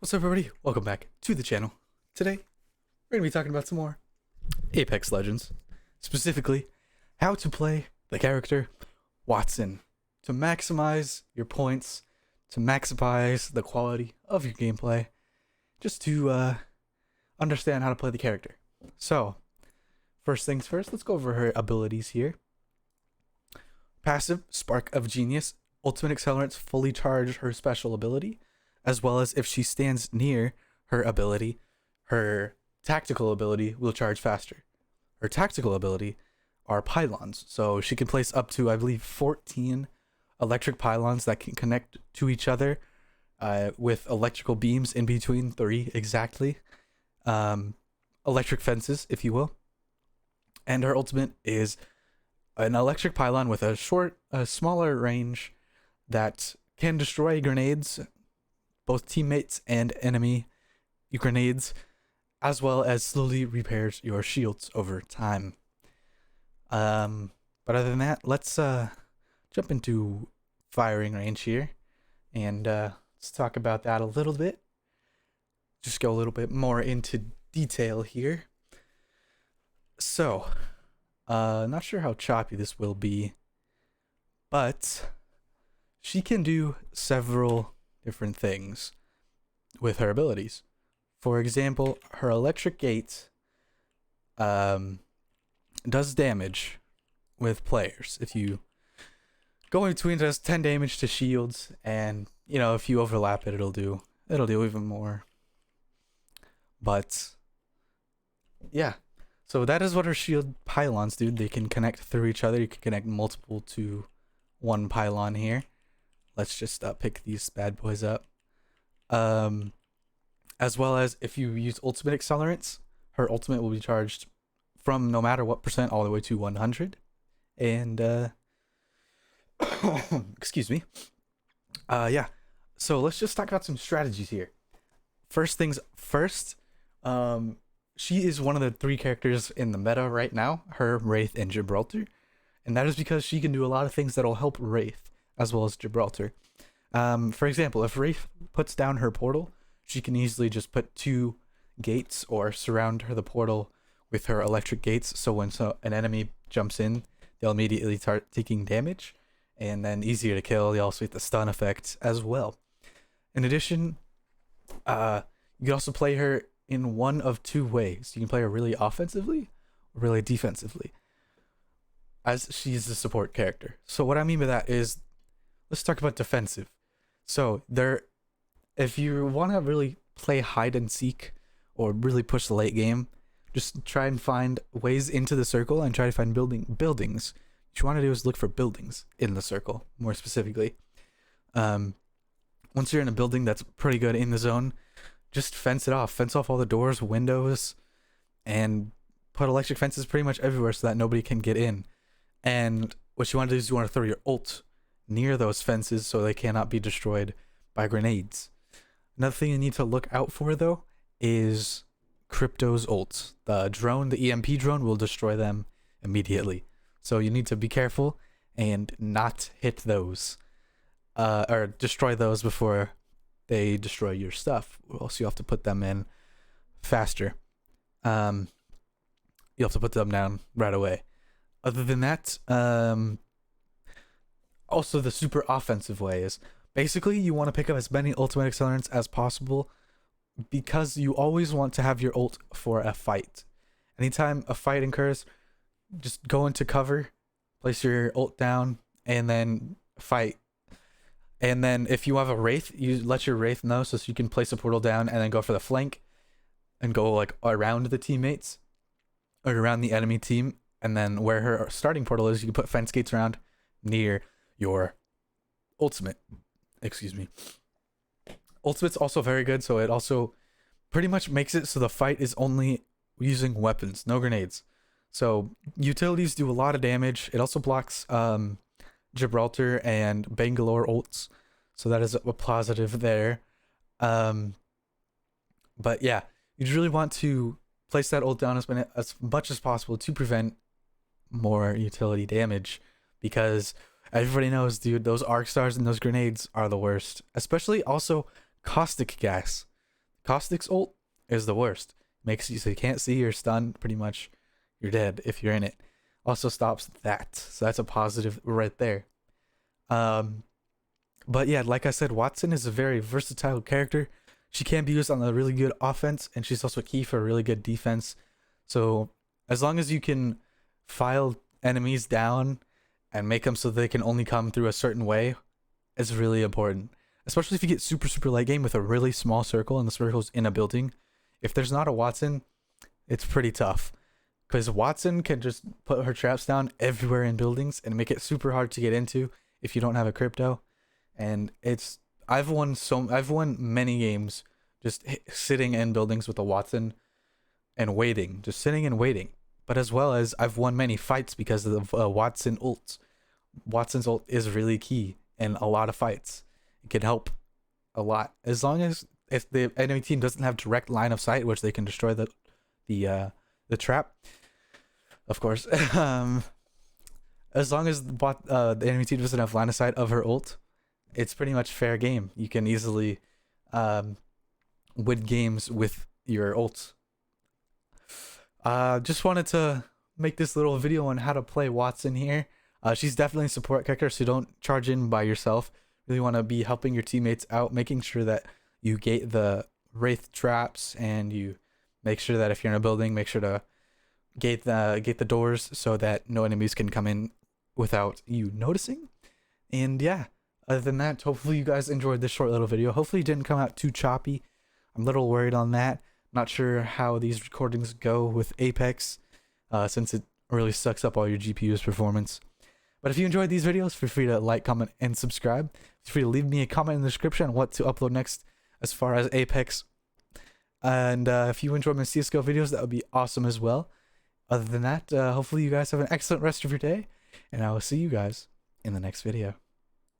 What's up, everybody? Welcome back to the channel. Today, we're going to be talking about some more Apex Legends. Specifically, how to play the character Wattson to maximize your points, to maximize the quality of your gameplay, just to understand how to play the character. So, first things first, let's go over her abilities here. Passive, Spark of Genius. Ultimate accelerants fully charge her special ability, as well as if she stands near her ability, her tactical ability will charge faster. Her tactical ability are pylons, so she can place up to, I believe, 14 electric pylons that can connect to each other with electrical beams in between, 3 exactly. Electric fences, if you will. And her ultimate is an electric pylon with a smaller range that can destroy grenades, both teammates and enemy grenades, as well as slowly repairs your shields over time. But other than that, let's jump into firing range here, and let's talk about that a little bit. Just go a little bit more into detail here. So, not sure how choppy this will be, but she can do several different things with her abilities. For example, her electric gate does damage with players. If you go in between, it does 10 damage to shields, and if you overlap it, it'll do even more. But yeah, so that is what her shield pylons do. They can connect through each other. You can connect multiple to one pylon here. Let's just pick these bad boys up. As well as if you use ultimate accelerants, her ultimate will be charged from no matter what percent all the way to 100. And excuse me. Yeah. So let's just talk about some strategies here. First things first, she is one of the 3 characters in the meta right now, her, Wraith, and Gibraltar. And that is because she can do a lot of things that'll help Wraith as well as Gibraltar. For example, if Wraith puts down her portal, she can easily just put 2 gates or surround the portal with her electric gates, so when an enemy jumps in, they'll immediately start taking damage, and then easier to kill. They also get the stun effect as well. In addition, you can also play her in one of 2 ways. You can play her really offensively or really defensively, as she's a support character. So what I mean by that is, let's talk about defensive. So if you want to really play hide and seek or really push the late game, just try and find ways into the circle and try to find buildings. What you want to do is look for buildings in the circle, more specifically. Once you're in a building that's pretty good in the zone, just fence it off. Fence off all the doors, windows, and put electric fences pretty much everywhere so that nobody can get in. And what you want to do is you want to throw your ult near those fences so they cannot be destroyed by grenades. Another thing you need to look out for, though, is Crypto's ult. The drone, the EMP drone, will destroy them immediately. So you need to be careful and not hit those, or destroy those before they destroy your stuff. Or else you have to put them in faster. You have to put them down right away. Other than that, also the super offensive way is basically you want to pick up as many ultimate accelerants as possible, because you always want to have your ult for a fight. Anytime a fight occurs, just go into cover, place your ult down, and then fight. And then if you have a Wraith, you let your Wraith know so you can place a portal down and then go for the flank and go like around the teammates or around the enemy team. And then where her starting portal is, you can put fence gates around near your ultimate. Excuse me. Ultimate's also very good, so it also pretty much makes it so the fight is only using weapons, no grenades. So utilities do a lot of damage. It also blocks Gibraltar and Bangalore ults, so that is a positive there. But yeah, you really want to place that ult down as much as possible to prevent more utility damage, because everybody knows, dude, those arc stars and those grenades are the worst. Especially also caustic gas. Caustic's ult is the worst. Makes you so you can't see your stun. Pretty much, you're dead if you're in it. Also stops that, so that's a positive right there. But yeah, like I said, Wattson is a very versatile character. She can be used on a really good offense, and she's also key for a really good defense. So as long as you can file enemies down and make them so they can only come through a certain way, it's really important. Especially if you get super late game with a really small circle and the circle's in a building. If there's not a Wattson, it's pretty tough. Because Wattson can just put her traps down everywhere in buildings and make it super hard to get into if you don't have a crypto. And I've won many games just sitting in buildings with a Wattson and waiting, just sitting and waiting. But as well as I've won many fights because of Wattson ults. Wattson's ult is really key in a lot of fights. It can help a lot, as long as if the enemy team doesn't have direct line of sight, which they can destroy the trap, of course. As long as the enemy team doesn't have line of sight of her ult, it's pretty much fair game. You can easily win games with your ults. Just wanted to make this little video on how to play Wattson here. She's definitely a support character, so don't charge in by yourself. Really want to be helping your teammates out, making sure that you gate the wraith traps, and you make sure that if you're in a building, make sure to gate the doors so that no enemies can come in without you noticing. And yeah, other than that, hopefully you guys enjoyed this short little video. Hopefully it didn't come out too choppy. I'm a little worried on that. Not sure how these recordings go with Apex, since it really sucks up all your GPU's performance. But if you enjoyed these videos, feel free to like, comment, and subscribe. Feel free to leave me a comment in the description on what to upload next as far as Apex. And if you enjoy my CSGO videos, that would be awesome as well. Other than that, hopefully you guys have an excellent rest of your day, and I will see you guys in the next video.